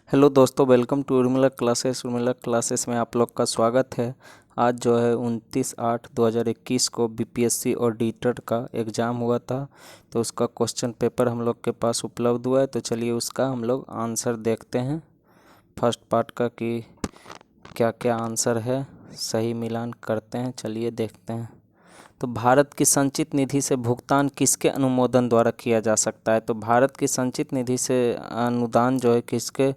Hello दोस्तों, welcome to Urmila classes में आप लोग का स्वागत है। आज जो है 29/8/2021 को बीपीएससी ऑडिटर का एग्ज़ाम हुआ था। तो उसका क्वेश्चन पेपर हम लोग के पास उपलब्ध हुआ है। तो चलिए उसका हम लोग आंसर देखते हैं फर्स्ट पार्ट का कि क्या क्या आंसर है, सही मिलान करते हैं। चलिए देखते हैं। तो भारत की संचित निधि से भुगतान किसके अनुमोदन द्वारा किया जा सकता है? तो भारत की संचित निधि से अनुदान जो है किसके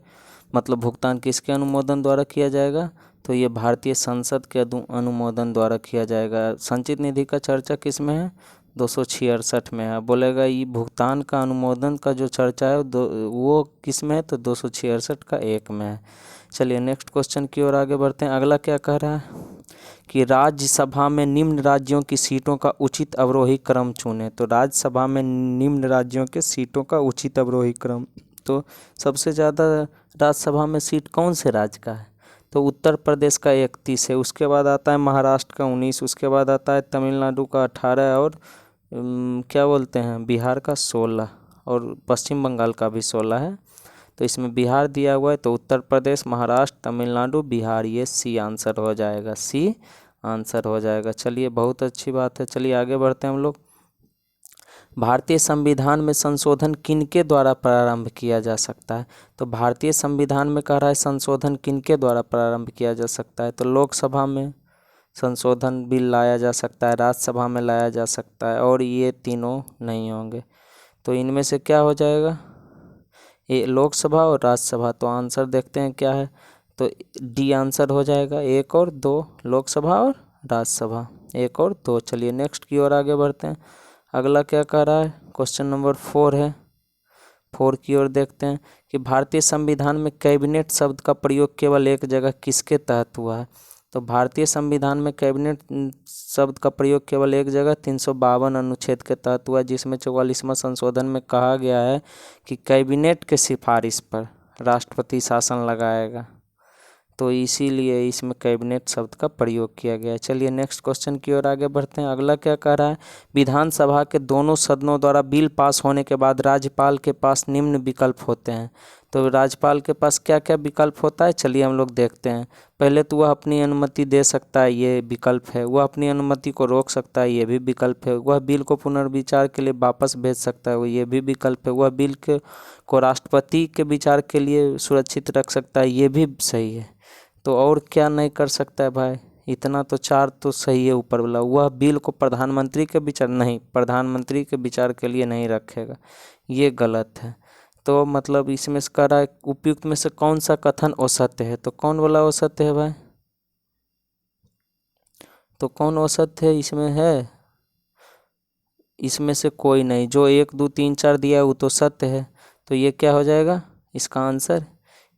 भुगतान किसके अनुमोदन द्वारा किया जाएगा? तो ये भारतीय संसद के अनुमोदन द्वारा किया जाएगा। संचित निधि का चर्चा किस में है? 266 में है। बोलेगा ये भुगतान का अनुमोदन का जो चर्चा है वो किस में है? तो 266 का एक में है। चलिए नेक्स्ट क्वेश्चन की ओर आगे बढ़ते हैं। अगला क्या कह रहा है कि राज्यसभा में निम्न राज्यों की सीटों का उचित अवरोही क्रम चुनें। तो राज्यसभा में निम्न राज्यों के सीटों का उचित अवरोही क्रम, तो सबसे ज़्यादा राज्यसभा में सीट कौन से राज्य का है? तो उत्तर प्रदेश का 31 है, उसके बाद आता है महाराष्ट्र का 19, उसके बाद आता है तमिलनाडु का 18 और क्या बोलते हैं बिहार का 16 और पश्चिम बंगाल का भी 16 है। तो इसमें बिहार दिया हुआ है, तो उत्तर प्रदेश, महाराष्ट्र, तमिलनाडु, बिहार, ये सी आंसर हो जाएगा, सी आंसर हो जाएगा। चलिए बहुत अच्छी बात है। चलिए आगे बढ़ते हैं हम लोग। भारतीय संविधान में संशोधन किनके द्वारा प्रारंभ किया जा सकता है? तो भारतीय संविधान में कह रहा है संशोधन किनके द्वारा प्रारंभ किया जा सकता है? तो लोकसभा में संशोधन बिल लाया जा सकता है, राज्यसभा में लाया जा सकता है, और ये तीनों नहीं होंगे। तो इनमें से क्या हो जाएगा? ये लोकसभा और राज्यसभा। तो आंसर देखते हैं क्या है। तो डी आंसर हो जाएगा, 1 और 2, लोकसभा और राज्यसभा, 1 और 2। चलिए नेक्स्ट की ओर आगे बढ़ते हैं। अगला क्या कह रहा है? क्वेश्चन नंबर 4 है। 4 की ओर देखते हैं कि भारतीय संविधान में कैबिनेट शब्द का प्रयोग केवल एक जगह किसके तहत हुआ है? तो भारतीय संविधान में कैबिनेट शब्द का प्रयोग केवल एक जगह 352 अनुच्छेद के तहत हुआ है, जिसमें 44वां संशोधन में कहा गया है कि कैबिनेट के सिफारिश पर राष्ट्रपति शासन लगाएगा। तो इसीलिए इसमें कैबिनेट शब्द का प्रयोग किया गया है। चलिए नेक्स्ट क्वेश्चन की ओर आगे बढ़ते हैं। अगला क्या कह रहा है? विधानसभा के दोनों सदनों द्वारा बिल पास होने के बाद राज्यपाल के पास निम्न विकल्प होते हैं। तो राज्यपाल के पास क्या क्या विकल्प होता है? चलिए हम लोग देखते हैं। पहले तो वह अपनी अनुमति दे सकता है, ये विकल्प है। वह अपनी अनुमति को रोक सकता है, ये भी विकल्प है। वह बिल को पुनर्विचार के लिए वापस भेज सकता है, वो ये भी विकल्प है। वह बिल को राष्ट्रपति के विचार के लिए सुरक्षित रख सकता है, ये भी सही है। तो और क्या नहीं कर सकता है भाई? इतना तो 4 तो सही है ऊपर वाला। वह बिल को प्रधानमंत्री के विचार, नहीं, प्रधानमंत्री के विचार के लिए नहीं रखेगा, ये गलत है। तो इसमें से कह रहा है उपयुक्त में से कौन सा कथन असत्य है? तो कौन वाला असत्य है भाई? तो कौन असत्य है इसमें है? इसमें से कोई नहीं। जो 1 2 3 4 दिया है वो तो सत्य है। तो ये क्या हो जाएगा? इसका आंसर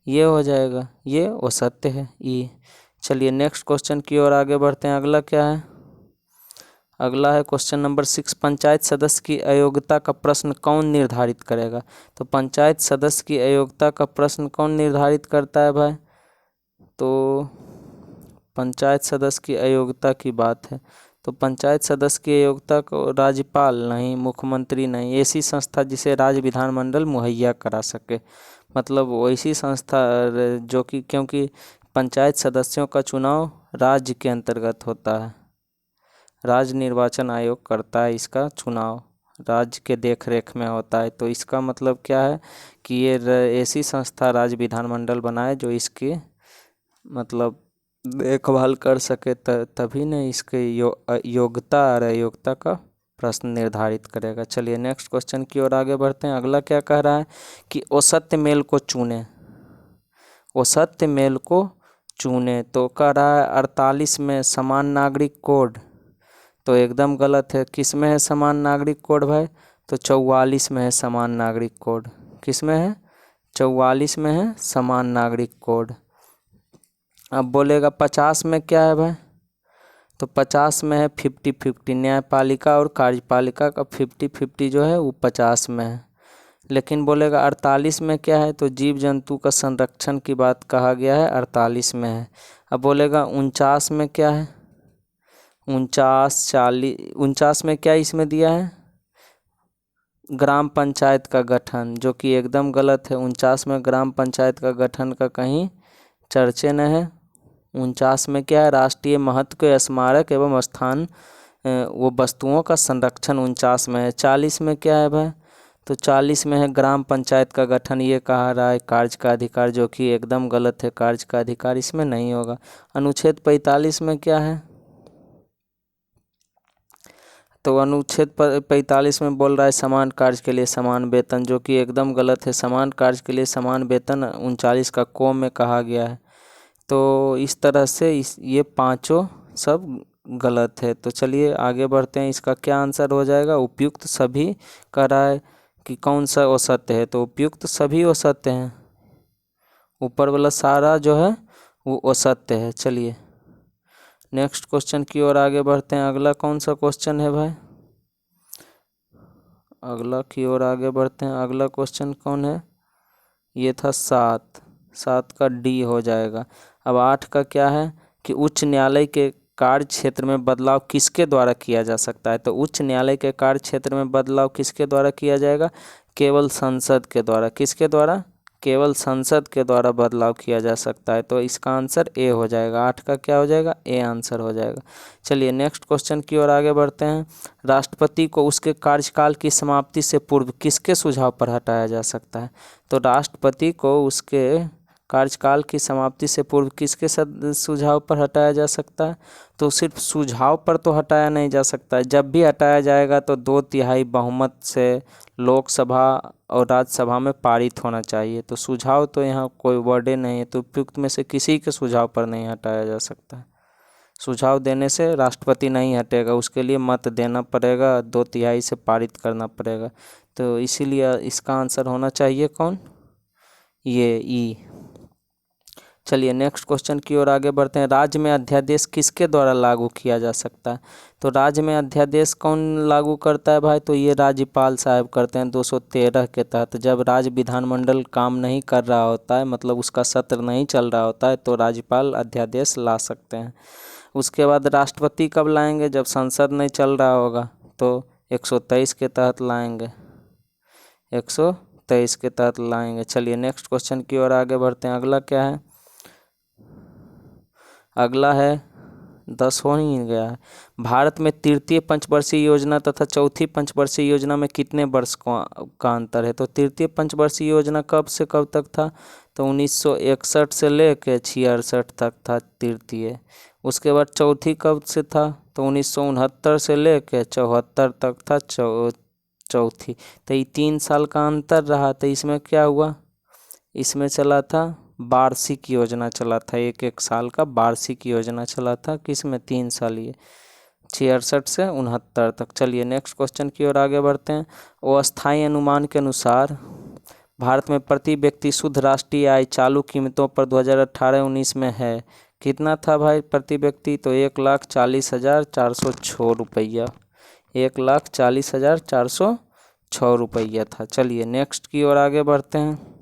ये हो जाएगा, ये असत्य है, ये। चलिए नेक्स्ट क्वेश्चन की ओर आगे बढ़ते हैं। अगला क्या है? अगला है क्वेश्चन नंबर 6। पंचायत सदस्य की अयोग्यता का प्रश्न कौन निर्धारित करेगा? तो पंचायत सदस्य की अयोग्यता का प्रश्न कौन निर्धारित करता है भाई? तो पंचायत सदस्य की अयोग्यता की बात है, तो पंचायत सदस्य की अयोग्यता को राज्यपाल नहीं, मुख्यमंत्री नहीं, ऐसी संस्था जिसे राज्य विधानमंडल मुहैया करा सके। वैसी संस्था जो कि, क्योंकि पंचायत सदस्यों का चुनाव राज्य के अंतर्गत होता है, राज्य निर्वाचन आयोग करता है, इसका चुनाव राज्य के देख रेख में होता है। तो इसका मतलब क्या है कि ये ऐसी संस्था राज्य विधानमंडल बनाए जो इसकी देखभाल कर सके, तभी न इसके योग्यता और अयोग्यता का प्रश्न निर्धारित करेगा। चलिए नेक्स्ट क्वेश्चन की ओर आगे बढ़ते हैं। अगला क्या कह रहा है कि असत्य मेल को चुने। असत्य मेल को चुने, तो कह रहा है 48 में समान नागरिक कोड। तो एकदम गलत है। किस में है समान नागरिक कोड भाई? तो 44 में है समान नागरिक कोड। किस में है? 44 में है समान नागरिक कोड। अब बोलेगा 50 में क्या है भाई? तो 50 में है 50-50, न्यायपालिका और कार्यपालिका का 50-50 जो है वो 50 में है। लेकिन बोलेगा 48 में क्या है? तो जीव जंतु का संरक्षण की बात कहा गया है, 48 में है। अब बोलेगा 49 में क्या है? 49 40 49 में क्या इसमें दिया है? ग्राम पंचायत का गठन, जो कि एकदम गलत है। 49 में ग्राम पंचायत का गठन का कहीं चर्चे न है। 49 में क्या है, राष्ट्रीय महत्व के स्मारक एवं स्थान वो वस्तुओं का संरक्षण 49 में है। 40 में क्या है भाई, तो 40 में है ग्राम पंचायत का गठन। ये कहा रहा है कार्य का अधिकार, जो कि एकदम गलत है। कार्य का अधिकार इसमें नहीं होगा। अनुच्छेद 45 में क्या है, तो अनुच्छेद 45 में बोल रहा है समान कार्य के लिए समान वेतन, जो कि एकदम गलत है। समान कार्य के लिए समान वेतन 39 का क में कहा गया है। तो इस तरह से ये पांचों सब गलत है। तो चलिए आगे बढ़ते हैं। इसका क्या आंसर हो जाएगा, उपयुक्त सभी कह रहा है कि कौन सा असत्य है, तो उपयुक्त सभी असत्य हैं। ऊपर वाला सारा जो है वो असत्य है। चलिए नेक्स्ट क्वेश्चन की ओर आगे बढ़ते हैं। अगला कौन सा क्वेश्चन है भाई, अगला की ओर आगे बढ़ते हैं। अगला क्वेश्चन कौन है, ये था 7 का डी हो जाएगा। अब 8 का क्या है कि उच्च न्यायालय के कार्य क्षेत्र में बदलाव किसके द्वारा किया जा सकता है, तो उच्च न्यायालय के कार्य क्षेत्र में बदलाव किसके द्वारा किया जाएगा, केवल संसद के द्वारा। किसके द्वारा, केवल संसद के द्वारा बदलाव किया जा सकता है। तो इसका आंसर ए हो जाएगा। 8 का क्या हो जाएगा, ए आंसर हो जाएगा। चलिए नेक्स्ट क्वेश्चन की ओर आगे बढ़ते हैं। राष्ट्रपति को उसके कार्यकाल की समाप्ति से पूर्व किसके सुझाव पर हटाया जा सकता है, तो राष्ट्रपति को उसके कार्यकाल की समाप्ति से पूर्व किसके सुझाव पर हटाया जा सकता है, तो सिर्फ सुझाव पर तो हटाया नहीं जा सकता है। जब भी हटाया जाएगा तो 2/3 बहुमत से लोकसभा और राज्यसभा में पारित होना चाहिए। तो सुझाव तो यहाँ कोई वर्डे नहीं है, तो उपयुक्त में से किसी के सुझाव पर नहीं हटाया जा सकता है। सुझाव देने से राष्ट्रपति नहीं हटेगा, उसके लिए मत देना पड़ेगा, 2/3 से पारित करना पड़ेगा। तो इसीलिए इसका आंसर होना चाहिए कौन, ये ई। चलिए नेक्स्ट क्वेश्चन की ओर आगे बढ़ते हैं। राज्य में अध्यादेश किसके द्वारा लागू किया जा सकता है, तो राज्य में अध्यादेश कौन लागू करता है भाई, तो ये राज्यपाल साहब करते हैं 213 के तहत। जब राज्य विधानमंडल काम नहीं कर रहा होता है, मतलब उसका सत्र नहीं चल रहा होता है, तो राज्यपाल अध्यादेश ला सकते हैं। उसके बाद राष्ट्रपति कब लाएंगे, जब संसद नहीं चल रहा होगा, तो 123 के तहत लाएंगे, 123 के तहत लाएंगे। चलिए नेक्स्ट क्वेश्चन की ओर आगे बढ़ते हैं। अगला क्या है, अगला है 10 हो ही गया है। भारत में तृतीय पंचवर्षीय योजना तथा चौथी पंचवर्षीय योजना में कितने वर्ष का अंतर है, तो तृतीय पंचवर्षीय योजना कब से कब तक था, तो 1961 से लेकर 66 तक था तृतीय। उसके बाद चौथी कब से था, तो 1969 से लेकर 74 तक था चौथी। तो ये 3 साल का अंतर रहा। तो इसमें क्या हुआ, इसमें चला था वार्षिक योजना चला था, 1-1 साल का वार्षिक योजना चला था। किसमें, 3 साल, ये 66 से 69 तक। चलिए नेक्स्ट क्वेश्चन की ओर आगे बढ़ते हैं। अस्थायी अनुमान के अनुसार भारत में प्रति व्यक्ति शुद्ध राष्ट्रीय आय चालू कीमतों पर 2018-19 में है, कितना था भाई प्रति व्यक्ति, तो 1,40,406 रुपया, 1,40,406 रुपया था। चलिए नेक्स्ट की ओर आगे बढ़ते हैं।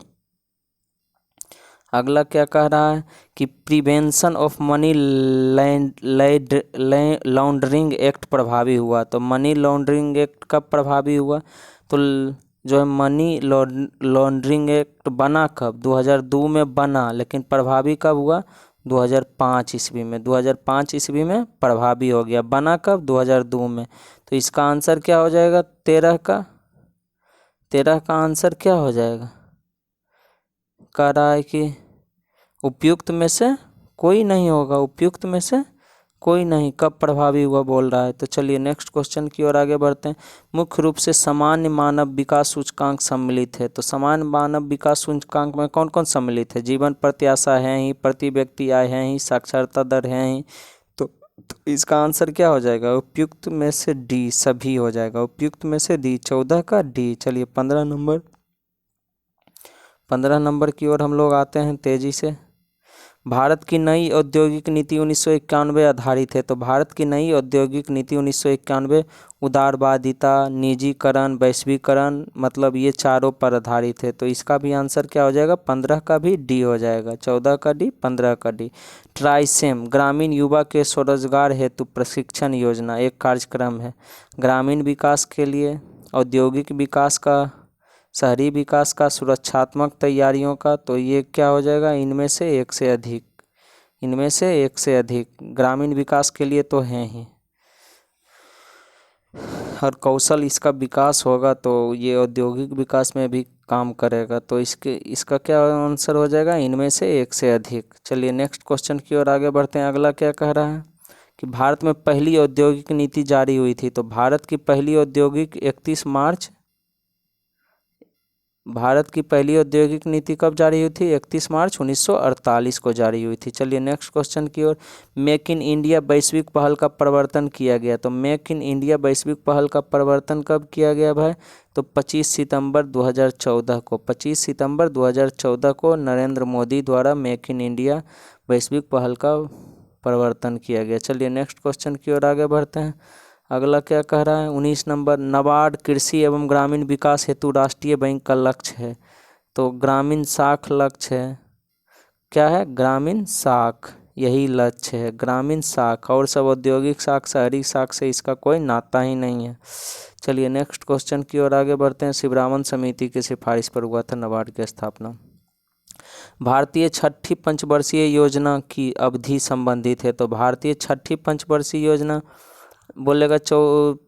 अगला क्या कह रहा है कि prevention of money laundering act प्रभावी हुआ, तो मनी लॉन्ड्रिंग एक्ट कब प्रभावी हुआ, तो जो है मनी लॉन्ड्रिंग एक्ट बना कब, 2002 में बना, लेकिन प्रभावी कब हुआ, 2005 ईस्वी में। 2005 ईस्वी में प्रभावी हो गया। बना कब, 2002 में। तो इसका आंसर क्या हो जाएगा, 13 का आंसर क्या हो जाएगा, कह रहा है कि उपयुक्त में से कोई नहीं होगा, उपयुक्त में से कोई नहीं, कब प्रभावी हुआ बोल रहा है। तो चलिए नेक्स्ट क्वेश्चन की ओर आगे बढ़ते हैं। मुख्य रूप से सामान्य मानव विकास सूचकांक सम्मिलित है, तो सामान्य मानव विकास सूचकांक में कौन कौन सम्मिलित है, जीवन प्रत्याशा है ही, प्रति व्यक्ति आय है ही, साक्षरता दर है ही। तो इसका आंसर क्या हो जाएगा, उपयुक्त में से डी सभी हो जाएगा, उपयुक्त में से डी, 14 का डी। चलिए 15 नंबर की ओर हम लोग आते हैं तेजी से। भारत की नई औद्योगिक नीति 1991 आधारित है, तो भारत की नई औद्योगिक नीति 1991 उदारवादिता, निजीकरण, वैश्वीकरण, मतलब ये चारों पर आधारित है। तो इसका भी आंसर क्या हो जाएगा, 15 का भी डी हो जाएगा, 14 का डी, 15 का डी। ट्राइसेम ग्रामीण युवा के स्वरोजगार हेतु प्रशिक्षण योजना एक कार्यक्रम है, ग्रामीण विकास के लिए औद्योगिक विकास का, शहरी विकास का, सुरक्षात्मक तैयारियों का, तो ये क्या हो जाएगा, इनमें से एक से अधिक, इनमें से एक से अधिक। ग्रामीण विकास के लिए तो हैं ही, और कौशल इसका विकास होगा तो ये औद्योगिक विकास में भी काम करेगा, तो इसका क्या आंसर हो जाएगा, इनमें से एक से अधिक। चलिए नेक्स्ट क्वेश्चन की ओर आगे बढ़ते हैं। अगला क्या कह रहा है कि भारत में पहली औद्योगिक नीति जारी हुई थी, तो भारत की पहली औद्योगिक 31 मार्च, भारत की पहली औद्योगिक नीति कब जारी हुई थी, 31 मार्च 1948 को जारी हुई थी। चलिए नेक्स्ट क्वेश्चन की ओर। मेक इन इंडिया वैश्विक पहल का प्रवर्तन किया गया, तो मेक इन इंडिया वैश्विक पहल का प्रवर्तन कब किया गया भाई, तो 25 सितंबर 2014 को, 25 सितंबर 2014 को नरेंद्र मोदी द्वारा मेक इन इंडिया वैश्विक पहल का प्रवर्तन किया गया। चलिए नेक्स्ट क्वेश्चन की ओर आगे बढ़ते हैं। अगला क्या कह रहा है, 19 नंबर, नाबार्ड कृषि एवं ग्रामीण विकास हेतु राष्ट्रीय बैंक का लक्ष्य है, तो ग्रामीण साख लक्ष्य है, क्या है, ग्रामीण साख, यही लक्ष्य है, ग्रामीण साख, और सब औद्योगिक साख, शहरी साख से इसका कोई नाता ही नहीं है। चलिए नेक्स्ट क्वेश्चन की ओर आगे बढ़ते हैं। शिवरामन समिति की सिफारिश पर हुआ था नाबार्ड की स्थापना। भारतीय छठी पंचवर्षीय योजना की अवधि संबंधित है, तो भारतीय छठी पंचवर्षीय योजना बोलेगा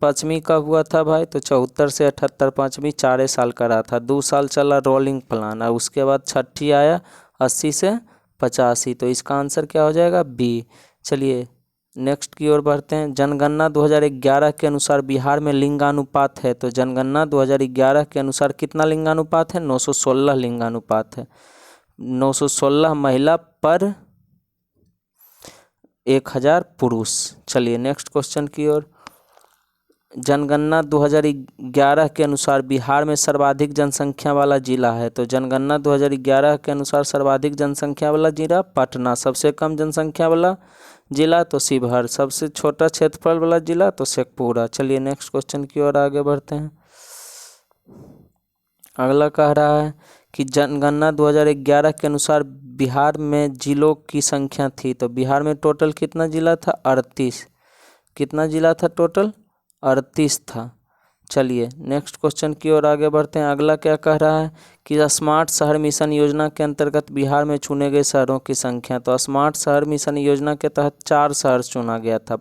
पाँचवीं कब हुआ था भाई, तो 74 से 78, पाँचवीं 4 साल का रहा था, 2 साल चला रोलिंग प्लान, और उसके बाद छठी आया 80 से 85, तो इसका आंसर क्या हो जाएगा, बी। चलिए नेक्स्ट की ओर बढ़ते हैं। जनगणना 2011 के अनुसार बिहार में लिंगानुपात है, तो जनगणना 2011 के अनुसार कितना लिंगानुपात है, 916 लिंगानुपात है, 916 महिला पर 1000 पुरुष। चलिए नेक्स्ट क्वेश्चन की ओर। जनगणना 2011 के अनुसार बिहार में सर्वाधिक जनसंख्या वाला जिला है, तो जनगणना 2011 के अनुसार सर्वाधिक जनसंख्या वाला जिला पटना, सबसे कम जनसंख्या वाला जिला तो शिवहर, सबसे छोटा क्षेत्रफल वाला जिला तो शेखपुरा। चलिए नेक्स्ट क्वेश्चन की ओर आगे बढ़ते हैं। अगला कह रहा है कि जनगणना 2011 के अनुसार बिहार में जिलों की संख्या थी, तो बिहार में टोटल कितना जिला था, 38, कितना जिला था टोटल, 38 था। चलिए नेक्स्ट क्वेश्चन की ओर आगे बढ़ते हैं। अगला क्या कह रहा है कि स्मार्ट शहर मिशन योजना के अंतर्गत बिहार में चुने गए शहरों की संख्या, तो स्मार्ट शहर मिशन योजना के तहत 4 शहर चुना गया था,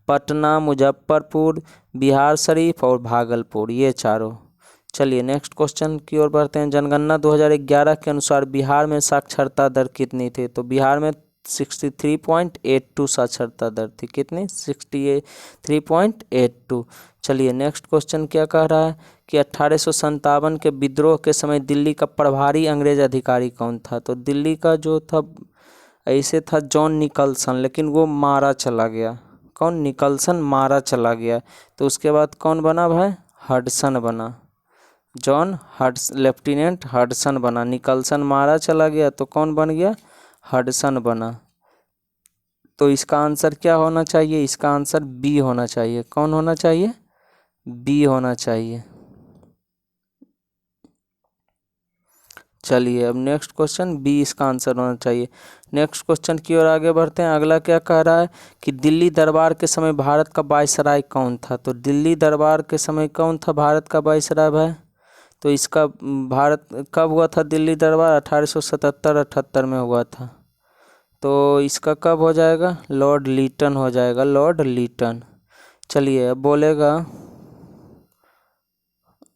पटना, मुजफ्फरपुर, बिहार शरीफ और भागलपुर, ये चारों। चलिए नेक्स्ट क्वेश्चन की ओर बढ़ते हैं। जनगणना 2011 के अनुसार बिहार में साक्षरता दर कितनी थी, तो बिहार में 63.82 साक्षरता दर थी, कितनी, 63.82। चलिए नेक्स्ट क्वेश्चन क्या कह रहा है कि 1857 के विद्रोह के समय दिल्ली का प्रभारी अंग्रेज अधिकारी कौन था, तो दिल्ली का जो था ऐसे था जॉन निकलसन, लेकिन वो मारा चला गया, कौन, निकलसन मारा चला गया, तो उसके बाद कौन बना भाई, हडसन बना, जॉन लेफ्टिनेंट हडसन बना, निकलसन मारा चला गया तो कौन बन गया, हडसन बना। तो इसका आंसर क्या होना चाहिए, इसका आंसर बी होना चाहिए, कौन होना चाहिए, बी होना चाहिए। चलिए अब नेक्स्ट क्वेश्चन, बी इसका आंसर होना चाहिए। नेक्स्ट क्वेश्चन की ओर आगे बढ़ते हैं। अगला क्या कह रहा है कि दिल्ली दरबार के समय भारत का वायसराय कौन था, तो दिल्ली दरबार के समय कौन था भारत का वायसराय भाई, तो इसका भारत कब हुआ था दिल्ली दरबार, 1877-78 में हुआ था, तो इसका कब हो जाएगा, लॉर्ड लीटन हो जाएगा, लॉर्ड लीटन। चलिए अब बोलेगा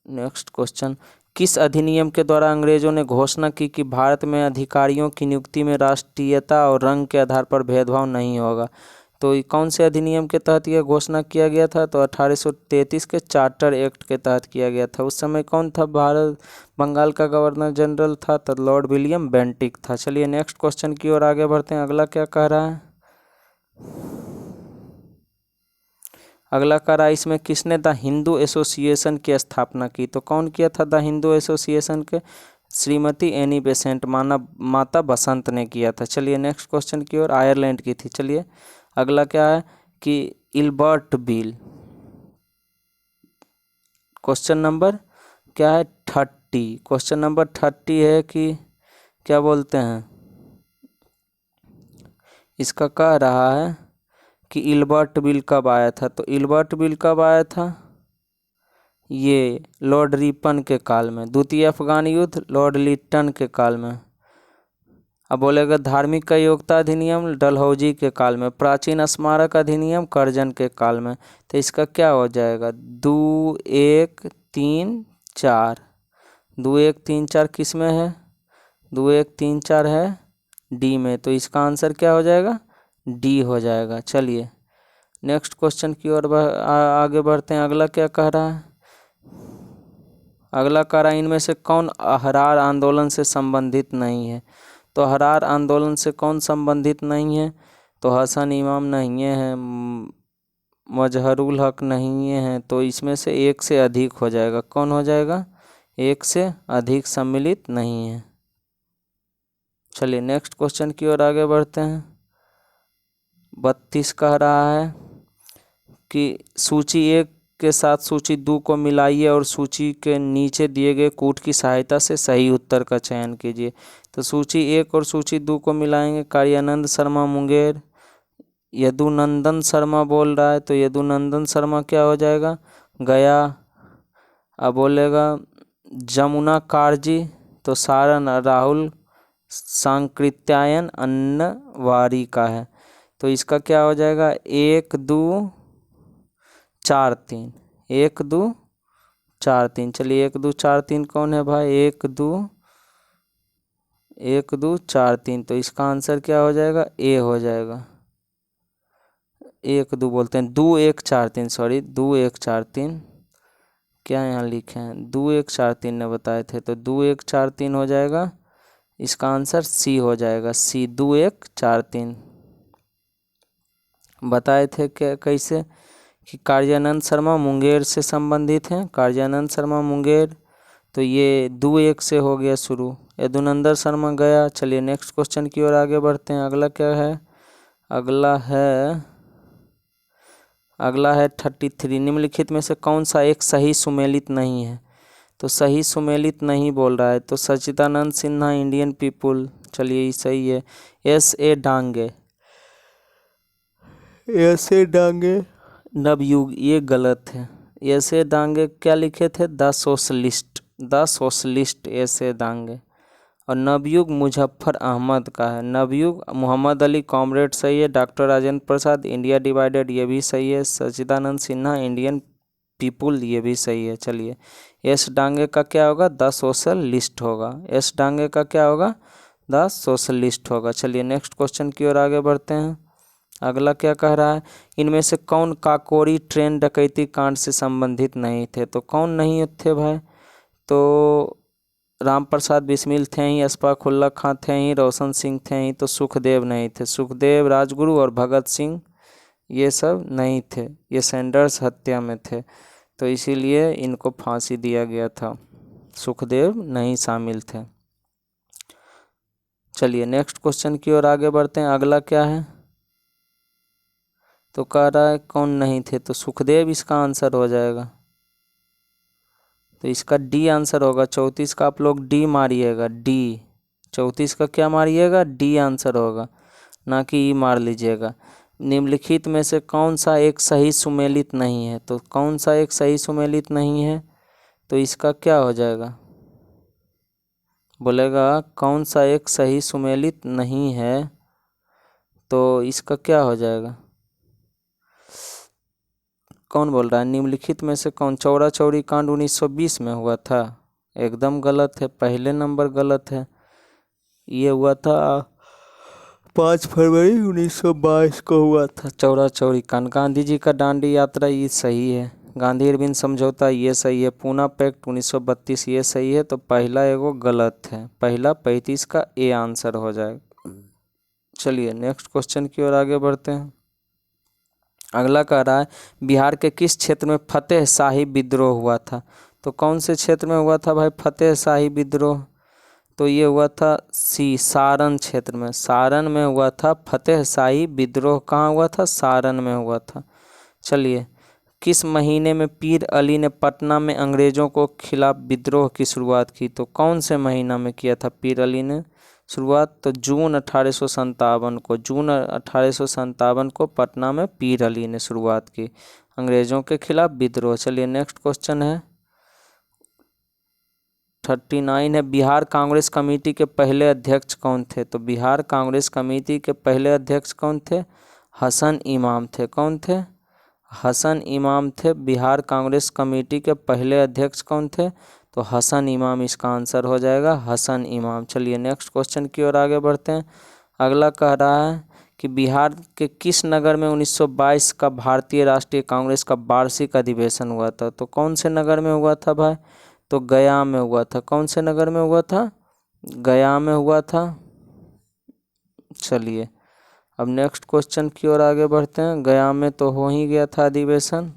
नेक्स्ट क्वेश्चन, किस अधिनियम के द्वारा अंग्रेजों ने घोषणा की कि भारत में अधिकारियों की नियुक्ति में राष्ट्रीयता और रंग के आधार पर भेदभाव नहीं होगा, तो कौन से अधिनियम के तहत यह घोषणा किया गया था, तो 1833 के चार्टर एक्ट के तहत किया गया था। उस समय कौन था भारत बंगाल का गवर्नर जनरल था, तो लॉर्ड विलियम बेंटिक था। चलिए नेक्स्ट क्वेश्चन की ओर आगे बढ़ते हैं। अगला क्या कह रहा है, अगला कह रहा है इसमें किसने द हिंदू एसोसिएशन की स्थापना की, तो कौन किया था द हिंदू एसोसिएशन के, श्रीमती एनी बेसेंट, माता बसंत ने किया था। चलिए नेक्स्ट क्वेश्चन की ओर, आयरलैंड की थी। चलिए अगला क्या है कि इल्बर्ट बिल, क्वेश्चन नंबर क्या है 30, क्वेश्चन नंबर 30 है कि क्या बोलते हैं, इसका कह रहा है कि इल्बर्ट बिल कब आया था, तो इल्बर्ट बिल कब आया था, ये लॉर्ड रिपन के काल में। द्वितीय अफगान युद्ध लॉर्ड लिट्टन के काल में। अब बोलेगा धार्मिक का योग्यता अधिनियम डलहौजी के काल में। प्राचीन स्मारक अधिनियम कर्जन के काल में। तो इसका क्या हो जाएगा 2 1 3 4। 2 1 3 4 किस में है 2 1 3 4 है डी में। तो इसका आंसर क्या हो जाएगा डी हो जाएगा। चलिए नेक्स्ट क्वेश्चन की ओर आगे बढ़ते हैं। अगला क्या कह रहा है। अगला कह रहा है इनमें से कौन अहरार आंदोलन से संबंधित नहीं है। तो अहरार आंदोलन से कौन संबंधित नहीं है। तो हसन इमाम नहीं है, मजहरुल हक नहीं है। तो इसमें से एक से अधिक हो जाएगा। कौन हो जाएगा एक से अधिक सम्मिलित नहीं है। चलिए नेक्स्ट क्वेश्चन की ओर आगे बढ़ते हैं। 32 कह रहा है कि सूची 1 के साथ सूची 2 को मिलाइए और सूची के नीचे दिए गए कूट की सहायता से सही उत्तर का चयन कीजिए। तो सूची 1 और सूची 2 को मिलाएंगे। कार्यानंद शर्मा मुंगेर, यदुनंदन शर्मा बोल रहा है। तो यदुनंदन शर्मा क्या हो जाएगा गया। अब बोलेगा जमुना कारजी तो सारण राहुल सांकृत्यायन अन्नवारी का है। तो इसका क्या हो जाएगा 1 2 4 3 1 2 4 3। चलिए 1 2 4 3 कौन है भाई 1 2 4 3। तो इसका आंसर क्या हो जाएगा ए हो जाएगा। 1 2 बोलते हैं 2 1 4 3 सॉरी 2 1 4 3 क्या यहाँ लिखे हैं 2 1 4 3 ने बताए थे। तो 2 1 4 3 हो जाएगा। इसका आंसर सी हो जाएगा सी 2 1 4 3। बताए थे क्या कैसे कि कार्यानंद शर्मा मुंगेर से संबंधित हैं। कार्यानंद शर्मा मुंगेर तो ये 2 1 से हो गया शुरू। यदुनंदन शर्मा गया। चलिए नेक्स्ट क्वेश्चन की ओर आगे बढ़ते हैं। अगला क्या है अगला है 33। निम्नलिखित में से कौन सा एक सही सुमेलित नहीं है। तो सही सुमेलित नहीं बोल रहा है। तो सच्चिदानंद सिन्हा इंडियन पीपुल चलिए ये सही है। S.A. डांगे नवयुग ये गलत है। S.A. डांगे क्या लिखे थे द सोशलिस्ट S.A. डांगे। और नवयुग मुजफ्फर अहमद का है। नवयुग मोहम्मद अली कॉमरेड सही है। Doctor Rajendra Prasad India divided ये भी सही है। सच्चिदानंद सिन्हा इंडियन पीपुल ये भी सही है। चलिए एस डांगे का क्या होगा द सोशलिस्ट होगा। एस डांगे का क्या होगा द सोशलिस्ट होगा। चलिए नेक्स्ट क्वेश्चन की ओर आगे बढ़ते हैं। अगला क्या कह रहा है इनमें से कौन काकोरी ट्रेन डकैती कांड से संबंधित नहीं थे। तो कौन नहीं थे भाई। तो राम प्रसाद बिस्मिल थे ही, अशफाक उल्लाह खां थे ही, रोशन सिंह थे ही। तो सुखदेव नहीं थे। सुखदेव राजगुरु और भगत सिंह ये सब नहीं थे। ये सैंडर्स हत्या में थे। तो इसीलिए इनको फांसी दिया गया था। सुखदेव नहीं शामिल थे। चलिए नेक्स्ट क्वेश्चन की ओर आगे बढ़ते हैं। अगला क्या है तो कह रहा है कौन नहीं थे। तो सुखदेव इसका आंसर हो जाएगा। तो इसका डी आंसर होगा। 34 का आप लोग डी मारिएगा डी। 34 का क्या मारिएगा डी आंसर होगा ना कि ई मार लीजिएगा। निम्नलिखित में से कौन सा एक सही सुमेलित नहीं है। तो कौन सा एक सही सुमेलित नहीं है। तो इसका क्या हो जाएगा बोलेगा कौन सा एक सही सुमेलित नहीं है। तो इसका क्या हो जाएगा कौन बोल रहा है निम्नलिखित में से कौन। चौरा चौरी कांड 1920 में हुआ था। एकदम गलत है। पहले नंबर गलत है। ये हुआ था 5 फरवरी 1922 को हुआ था चौरा चौरी कांड। गांधी जी का दांडी यात्रा ये सही है। गांधी अरविंद समझौता ये सही है। पूना पैक्ट 1932 ये सही है। तो पहला एगो गलत है। पहला 35 का ए आंसर हो जाएगा। चलिए नेक्स्ट क्वेश्चन की ओर आगे बढ़ते हैं। अगला कह रहा है बिहार के किस क्षेत्र में फतेह शाही विद्रोह हुआ था। तो कौन से क्षेत्र में हुआ था भाई फतेह शाही विद्रोह। तो ये हुआ था सी सारण क्षेत्र में। सारण में हुआ था फतेह शाही विद्रोह। कहाँ हुआ था सारण में हुआ था। चलिए किस महीने में पीर अली ने पटना में अंग्रेज़ों को खिलाफ विद्रोह की शुरुआत की। तो कौन से महीना में किया था पीर अली ने शुरुआत। तो जून 1857 को। जून 1857 को पटना में पीर अली ने शुरुआत की अंग्रेज़ों के खिलाफ विद्रोह। चलिए नेक्स्ट क्वेश्चन है 39 है, बिहार कांग्रेस कमेटी के पहले अध्यक्ष कौन थे? तो बिहार कांग्रेस कमेटी के पहले अध्यक्ष कौन थे? हसन इमाम थे। कौन थे? हसन इमाम थे। बिहार कांग्रेस कमेटी के पहले अध्यक्ष कौन थे? तो हसन इमाम इसका आंसर हो जाएगा, हसन इमाम। चलिए नेक्स्ट क्वेश्चन की ओर आगे बढ़ते हैं। अगला कह रहा है कि बिहार के किस नगर में 1922 का भारतीय राष्ट्रीय कांग्रेस का वार्षिक अधिवेशन हुआ था? तो कौन से नगर में हुआ था भाई? तो गया में हुआ था। कौन से नगर में हुआ था? गया में हुआ था। चलिए अब नेक्स्ट क्वेश्चन की ओर आगे बढ़ते हैं। गया में तो हो ही गया था अधिवेशन।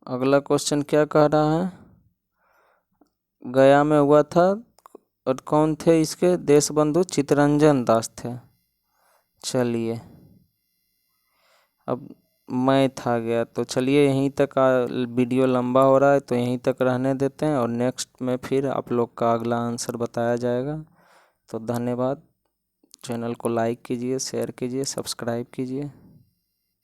अगला क्वेश्चन क्या कह रहा है? गया में हुआ था और कौन थे इसके? देशबंधु चित्तरंजन दास थे। चलिए अब मैं था गया, तो चलिए यहीं तक वीडियो लंबा हो रहा है तो यहीं तक रहने देते हैं और नेक्स्ट में फिर आप लोग का अगला आंसर बताया जाएगा। तो धन्यवाद। चैनल को लाइक कीजिए, शेयर कीजिए, सब्सक्राइब कीजिए।